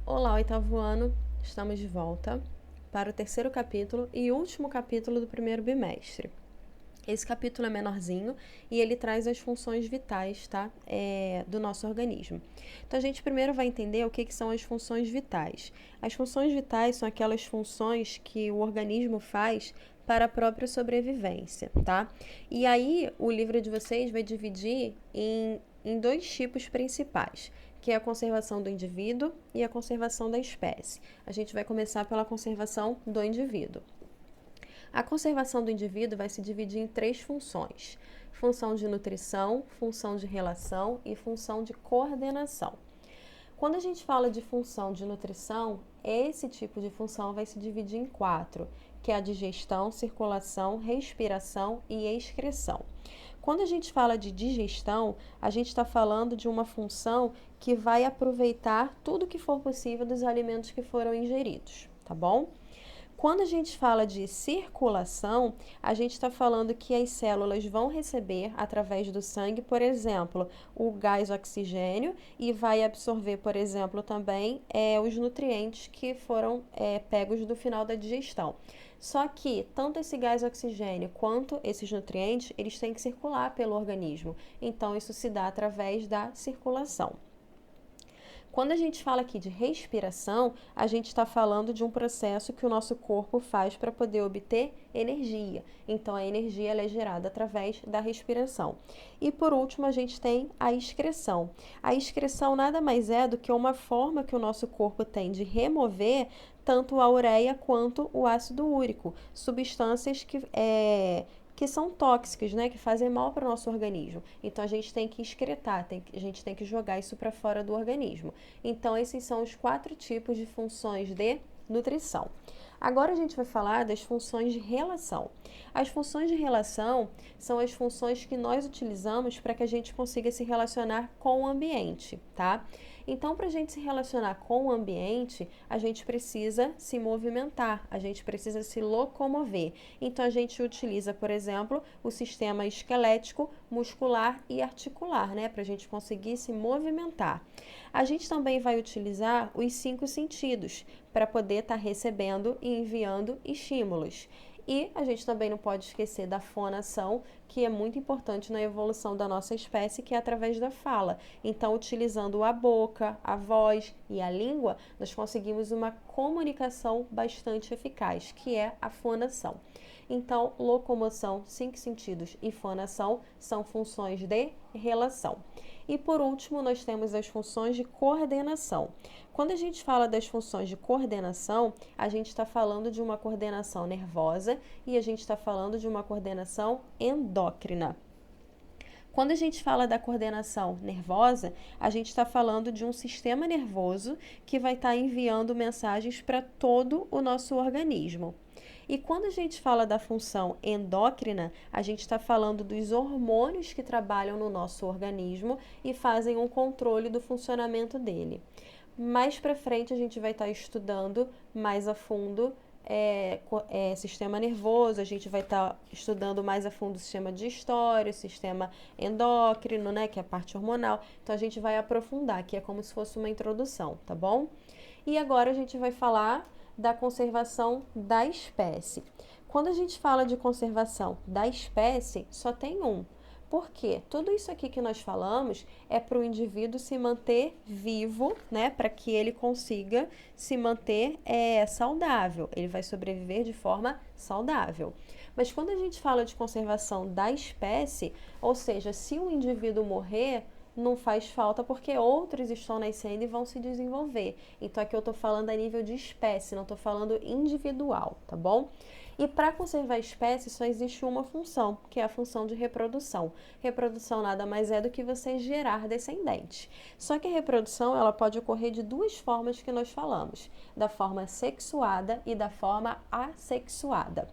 Olá, oitavo ano, estamos de volta para o terceiro capítulo e último capítulo do primeiro bimestre. Esse capítulo é menorzinho e ele traz as funções vitais, tá? Do nosso organismo. Então, a gente primeiro vai entender o que são as funções vitais. As funções vitais são aquelas funções que o organismo faz para a própria sobrevivência, tá? E aí, o livro de vocês vai dividir em dois tipos principais, que é a conservação do indivíduo e a conservação da espécie. A gente vai começar pela conservação do indivíduo. A conservação do indivíduo vai se dividir em três funções: função de nutrição, função de relação e função de coordenação. Quando a gente fala de função de nutrição, esse tipo de função vai se dividir em quatro, que é a digestão, circulação, respiração e excreção. Quando a gente fala de digestão, a gente está falando de uma função que vai aproveitar tudo que for possível dos alimentos que foram ingeridos, tá bom? Quando a gente fala de circulação, a gente está falando que as células vão receber, através do sangue, por exemplo, o gás oxigênio e vai absorver, por exemplo, também os nutrientes que foram pegos do final da digestão. Só que tanto esse gás oxigênio quanto esses nutrientes, eles têm que circular pelo organismo. Então, isso se dá através da circulação. Quando a gente fala aqui de respiração, a gente está falando de um processo que o nosso corpo faz para poder obter energia. Então, a energia ela é gerada através da respiração. E, por último, a gente tem a excreção. A excreção nada mais é do que uma forma que o nosso corpo tem de remover tanto a ureia quanto o ácido úrico, substâncias que são tóxicas, né, que fazem mal para o nosso organismo. Então, a gente tem que excretar, a gente tem que jogar isso para fora do organismo. Então, esses são os quatro tipos de funções de nutrição. Agora a gente vai falar das funções de relação. As funções de relação são as funções que nós utilizamos para que a gente consiga se relacionar com o ambiente, tá? Então, para a gente se relacionar com o ambiente, a gente precisa se movimentar, a gente precisa se locomover. Então, a gente utiliza, por exemplo, o sistema esquelético, muscular e articular, né? Para a gente conseguir se movimentar. A gente também vai utilizar os 5 sentidos para poder estar recebendo e enviando estímulos. E a gente também não pode esquecer da fonação, que é muito importante na evolução da nossa espécie, que é através da fala. Então, utilizando a boca, a voz e a língua, nós conseguimos uma comunicação bastante eficaz, que é a fonação. Então, locomoção, 5 sentidos e fonação são funções de relação. E por último, nós temos as funções de coordenação. Quando a gente fala das funções de coordenação, a gente está falando de uma coordenação nervosa e a gente está falando de uma coordenação endócrina. Quando a gente fala da coordenação nervosa, a gente está falando de um sistema nervoso que vai estar enviando mensagens para todo o nosso organismo. E quando a gente fala da função endócrina, a gente está falando dos hormônios que trabalham no nosso organismo e fazem um controle do funcionamento dele. Mais para frente a gente vai estar estudando mais a fundo sistema nervoso, a gente vai estar estudando mais a fundo o sistema digestório, o sistema endócrino, né, que é a parte hormonal. Então a gente vai aprofundar, que é como se fosse uma introdução, tá bom? E agora a gente vai falar da conservação da espécie. Quando a gente fala de conservação da espécie, só tem um. Por quê? Tudo isso aqui que nós falamos é para o indivíduo se manter vivo, né? Para que ele consiga se manter saudável. Ele vai sobreviver de forma saudável. Mas quando a gente fala de conservação da espécie, ou seja, se um indivíduo morrer, não faz falta porque outros estão nascendo e vão se desenvolver. Então aqui eu estou falando a nível de espécie, não estou falando individual, tá bom? E para conservar a espécie só existe uma função, que é a função de reprodução. Reprodução nada mais é do que você gerar descendentes. Só que a reprodução ela pode ocorrer de duas formas que nós falamos, da forma sexuada e da forma assexuada.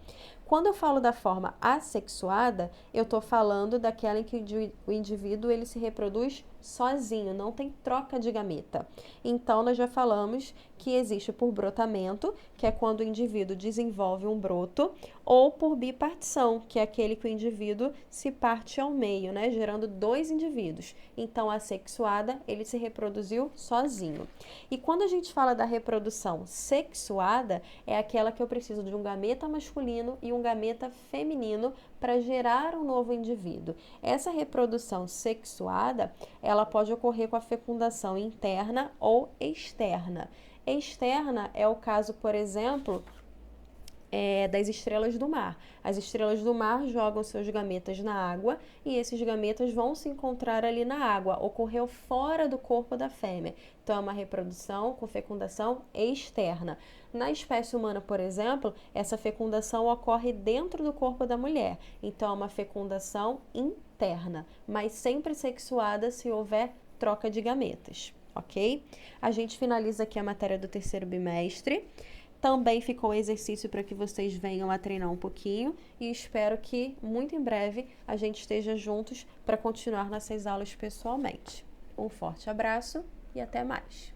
Quando eu falo da forma assexuada, eu estou falando daquela em que o indivíduo ele se reproduz sozinho, não tem troca de gameta. Então, nós já falamos que existe por brotamento, que é quando o indivíduo desenvolve um broto, ou por bipartição, que é aquele que o indivíduo se parte ao meio, né, gerando dois indivíduos. Então, a sexuada, ele se reproduziu sozinho. E quando a gente fala da reprodução sexuada, é aquela que eu preciso de um gameta masculino e um gameta feminino para gerar um novo indivíduo. Essa reprodução sexuada, ela pode ocorrer com a fecundação interna ou externa. Externa é o caso, por exemplo, das estrelas do mar. As estrelas do mar jogam seus gametas na água e esses gametas vão se encontrar ali na água. Ocorreu fora do corpo da fêmea. Então, é uma reprodução com fecundação externa. Na espécie humana, por exemplo, essa fecundação ocorre dentro do corpo da mulher. Então, é uma fecundação interna, mas sempre sexuada se houver troca de gametas, ok? A gente finaliza aqui a matéria do terceiro bimestre. Também ficou um exercício para que vocês venham a treinar um pouquinho e espero que muito em breve a gente esteja juntos para continuar nossas aulas pessoalmente. Um forte abraço e até mais!